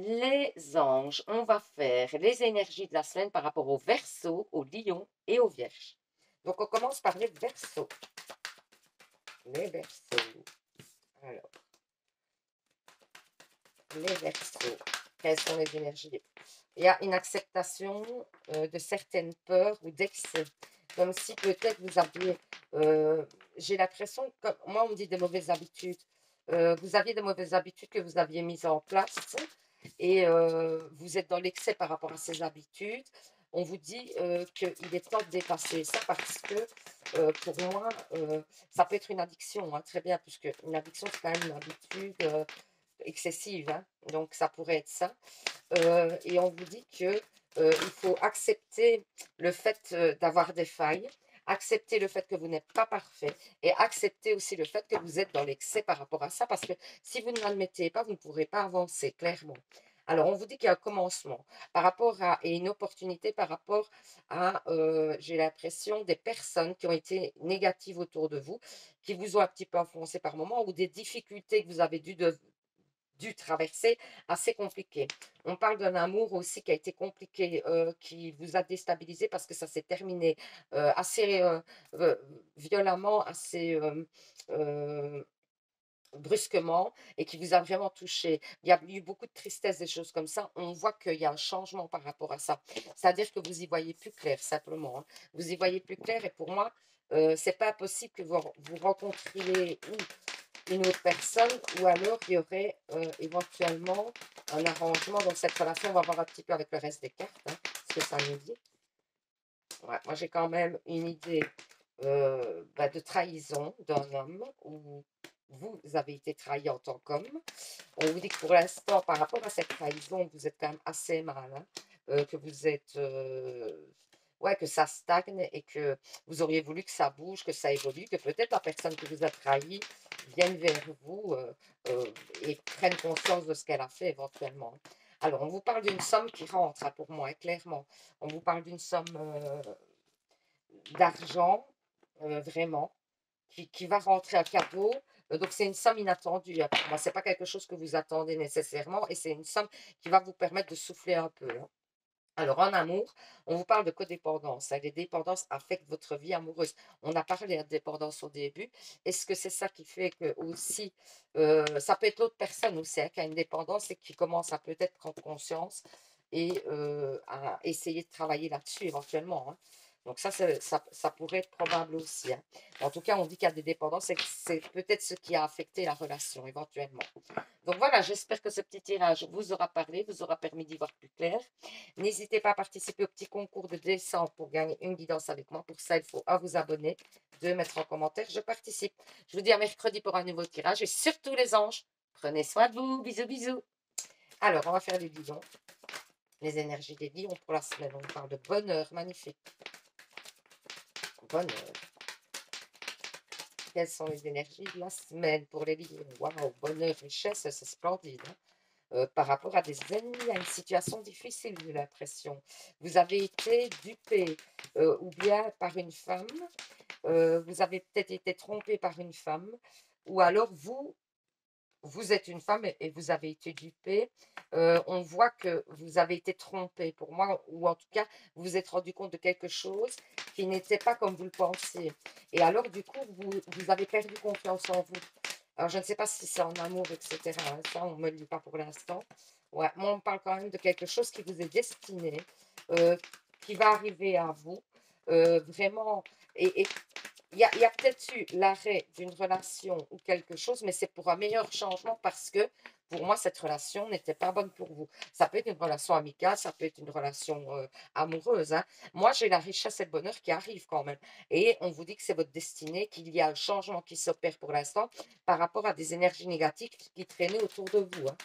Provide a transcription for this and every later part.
Les anges, on va faire les énergies de la semaine par rapport au Verseau, au Lion et au Vierge. Donc, on commence par les Verseaux. Les Verseaux. Alors, les Verseaux. Quelles sont les énergies? Il y a une acceptation de certaines peurs ou d'excès. Comme si peut-être vous aviez, j'ai l'impression, comme moi on me dit des mauvaises habitudes, vous aviez des mauvaises habitudes que vous aviez mises en place et vous êtes dans l'excès par rapport à ces habitudes. On vous dit qu'il est temps de dépasser ça parce que pour moi, ça peut être une addiction, hein, très bien, puisque une addiction, c'est quand même une habitude excessive, hein, donc ça pourrait être ça. Et on vous dit que il faut accepter le fait d'avoir des failles, accepter le fait que vous n'êtes pas parfait et accepter aussi le fait que vous êtes dans l'excès par rapport à ça, parce que si vous ne l'admettez pas, vous ne pourrez pas avancer clairement. Alors, on vous dit qu'il y a un commencement par rapport à, et une opportunité par rapport à, j'ai l'impression, des personnes qui ont été négatives autour de vous, qui vous ont un petit peu influencé par moment, ou des difficultés que vous avez dû traverser assez compliquées. On parle d'un amour aussi qui a été compliqué, qui vous a déstabilisé parce que ça s'est terminé assez euh, violemment, assez brusquement et qui vous a vraiment touché. Il y a eu beaucoup de tristesse, des choses comme ça. On voit qu'il y a un changement par rapport à ça. C'est-à-dire que vous y voyez plus clair, simplement, hein. Vous y voyez plus clair et pour moi, c'est pas possible que vous rencontriez une autre personne ou alors il y aurait éventuellement un arrangement dans cette relation. On va voir un petit peu avec le reste des cartes, hein, ce que ça nous dit. Ouais, moi, j'ai quand même une idée de trahison d'un homme où vous avez été trahi en tant qu'homme. On vous dit que pour l'instant, par rapport à cette trahison, vous êtes quand même assez mal, hein, que vous êtes, ouais, que ça stagne et que vous auriez voulu que ça bouge, que ça évolue, que peut-être la personne qui vous a trahi vienne vers vous et prenne conscience de ce qu'elle a fait éventuellement. Alors, on vous parle d'une somme qui rentre, hein, pour moi, hein, clairement. On vous parle d'une somme d'argent, vraiment, qui va rentrer à cadeau. Donc, c'est une somme inattendue, hein, pour moi. Ce n'est pas quelque chose que vous attendez nécessairement et c'est une somme qui va vous permettre de souffler un peu, hein. Alors, en amour, on vous parle de codépendance, hein. Les dépendances affectent votre vie amoureuse. On a parlé de dépendance au début. Est-ce que c'est ça qui fait que aussi, ça peut être l'autre personne aussi, hein, qui a une dépendance et qui commence à peut-être prendre conscience et à essayer de travailler là-dessus éventuellement, hein. Donc ça pourrait être probable aussi, hein. En tout cas, on dit qu'il y a des dépendances et que c'est peut-être ce qui a affecté la relation éventuellement. Donc voilà, j'espère que ce petit tirage vous aura parlé, vous aura permis d'y voir plus clair. N'hésitez pas à participer au petit concours de décembre pour gagner une guidance avec moi. Pour ça, il faut vous abonner, mettre en commentaire, je participe. Je vous dis à mercredi pour un nouveau tirage et surtout les anges, prenez soin de vous. Bisous, bisous. Alors, on va faire les lions, les énergies des lions pour la semaine. On parle de bonheur, magnifique. Bonheur. Quelles sont les énergies de la semaine pour les lions? Waouh, bonheur, richesse, c'est splendide, hein. Par rapport à des ennemis, à une situation difficile, j'ai l'impression. Vous avez été dupé ou bien par une femme, vous avez peut-être été trompé par une femme, ou alors vous êtes une femme et vous avez été dupé. On voit que vous avez été trompé pour moi, ou en tout cas, vous vous êtes rendu compte de quelque chose qui n'était pas comme vous le pensiez. Et alors, du coup, vous avez perdu confiance en vous. Alors, je ne sais pas si c'est en amour, etc., hein, ça, on ne me le dit pas pour l'instant. Ouais, moi, on me parle quand même de quelque chose qui vous est destiné, euh, qui va arriver à vous. Vraiment, et il y a peut-être eu l'arrêt d'une relation ou quelque chose, mais c'est pour un meilleur changement parce que pour moi, cette relation n'était pas bonne pour vous. Ça peut être une relation amicale, ça peut être une relation amoureuse, hein. Moi, j'ai la richesse et le bonheur qui arrivent quand même. Et on vous dit que c'est votre destinée, qu'il y a un changement qui s'opère pour l'instant par rapport à des énergies négatives qui traînaient autour de vous, hein,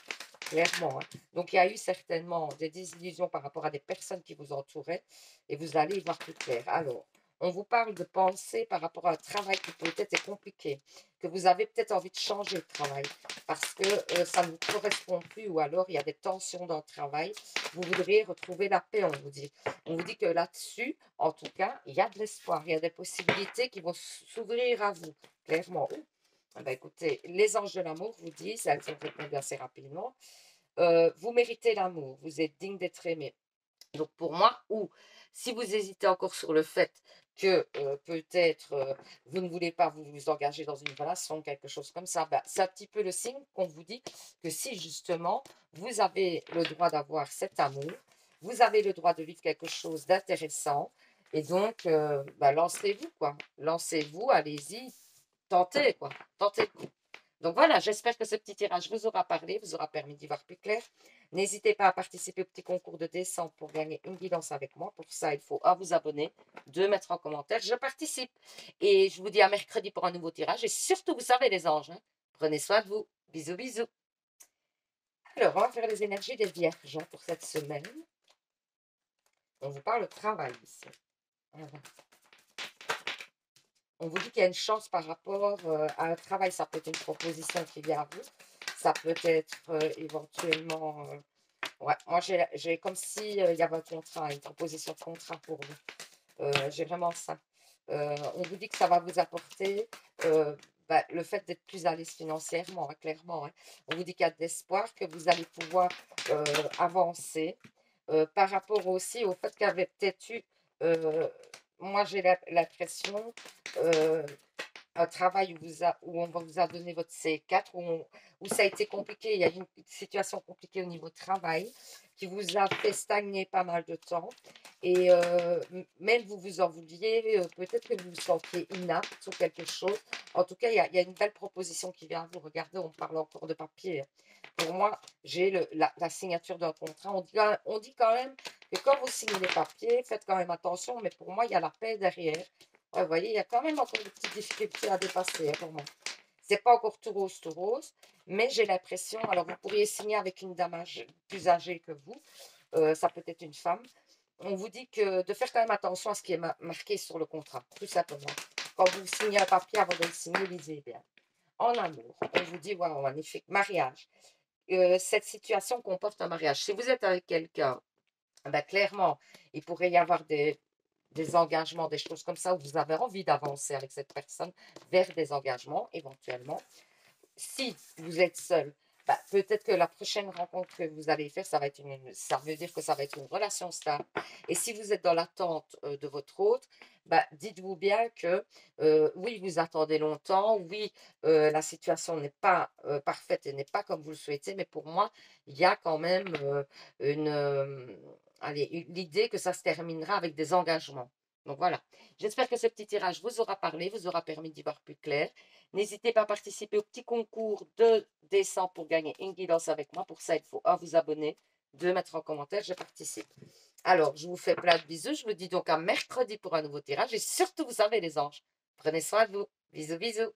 clairement, hein. Donc, il y a eu certainement des désillusions par rapport à des personnes qui vous entouraient et vous allez y voir plus clair. Alors, on vous parle de pensée par rapport à un travail qui peut-être est compliqué, que vous avez peut-être envie de changer de travail parce que ça ne vous correspond plus ou alors il y a des tensions dans le travail. Vous voudriez retrouver la paix, on vous dit. On vous dit que là-dessus, en tout cas, il y a de l'espoir, il y a des possibilités qui vont s'ouvrir à vous, clairement. Ah ben écoutez, les anges de l'amour vous disent, elles ont répondu assez rapidement, Vous méritez l'amour, vous êtes digne d'être aimé. Donc pour moi, ou si vous hésitez encore sur le fait que peut-être vous ne voulez pas vous engager dans une relation, quelque chose comme ça, bah, c'est un petit peu le signe qu'on vous dit que si justement vous avez le droit d'avoir cet amour, vous avez le droit de vivre quelque chose d'intéressant, et donc bah, lancez-vous, quoi. Lancez-vous, allez-y, tentez, quoi. Tentez le coup. Donc voilà, j'espère que ce petit tirage vous aura parlé, vous aura permis d'y voir plus clair. N'hésitez pas à participer au petit concours de décembre pour gagner une guidance avec moi. Pour ça, il faut vous abonner, mettre en commentaire, je participe. Et je vous dis à mercredi pour un nouveau tirage. Et surtout, vous savez les anges, hein, prenez soin de vous. Bisous, bisous. Alors, on va faire les énergies des vierges pour cette semaine. On vous parle de travail ici. Voilà. On vous dit qu'il y a une chance par rapport à un travail. Ça peut être une proposition qui vient à vous. Ça peut être éventuellement... ouais, moi, j'ai comme si il y avait un contrat, une proposition de contrat pour vous. J'ai vraiment ça. On vous dit que ça va vous apporter bah, le fait d'être plus à l'aise financièrement, hein, clairement. Hein. On vous dit qu'il y a de l'espoir, que vous allez pouvoir avancer. Par rapport aussi au fait qu'il y avait peut-être eu... moi, j'ai l'impression un travail où on vous a donné votre C4, où ça a été compliqué, il y a eu une situation compliquée au niveau travail qui vous a fait stagner pas mal de temps. Et même vous vous en vouliez, peut-être que vous vous sentiez inapte ou quelque chose. En tout cas, il y a une belle proposition qui vient à vous. Regardez, on parle encore de papier. Pour moi, j'ai la signature d'un contrat. On dit quand même que quand vous signez les papiers, faites quand même attention, mais pour moi, il y a la paix derrière. Ouais, vous voyez, il y a quand même encore des petites difficultés à dépasser, hein, pour moi. C'est pas encore tout rose, mais j'ai l'impression, alors vous pourriez signer avec une dame plus âgée que vous, ça peut être une femme. On vous dit que de faire quand même attention à ce qui est marqué sur le contrat, tout simplement. Quand vous signez un papier, avant de le signer, lisez bien. En amour, on vous dit, waouh, magnifique, mariage. Cette situation comporte un mariage. Si vous êtes avec quelqu'un, ben, clairement, il pourrait y avoir des engagements, des choses comme ça, où vous avez envie d'avancer avec cette personne vers des engagements éventuellement. Si vous êtes seul, bah, peut-être que la prochaine rencontre que vous allez faire, ça veut dire que ça va être une relation stable. Et si vous êtes dans l'attente de votre autre, bah, dites-vous bien que oui, vous attendez longtemps, oui, la situation n'est pas parfaite et n'est pas comme vous le souhaitez, mais pour moi, il y a quand même une, l'idée que ça se terminera avec des engagements. Donc voilà, j'espère que ce petit tirage vous aura parlé, vous aura permis d'y voir plus clair. N'hésitez pas à participer au petit concours de décembre pour gagner une guidance avec moi. Pour ça, il faut vous abonner, mettre en commentaire, je participe. Alors, je vous fais plein de bisous. Je vous dis donc à mercredi pour un nouveau tirage. Et surtout, vous savez les anges, prenez soin de vous. Bisous, bisous.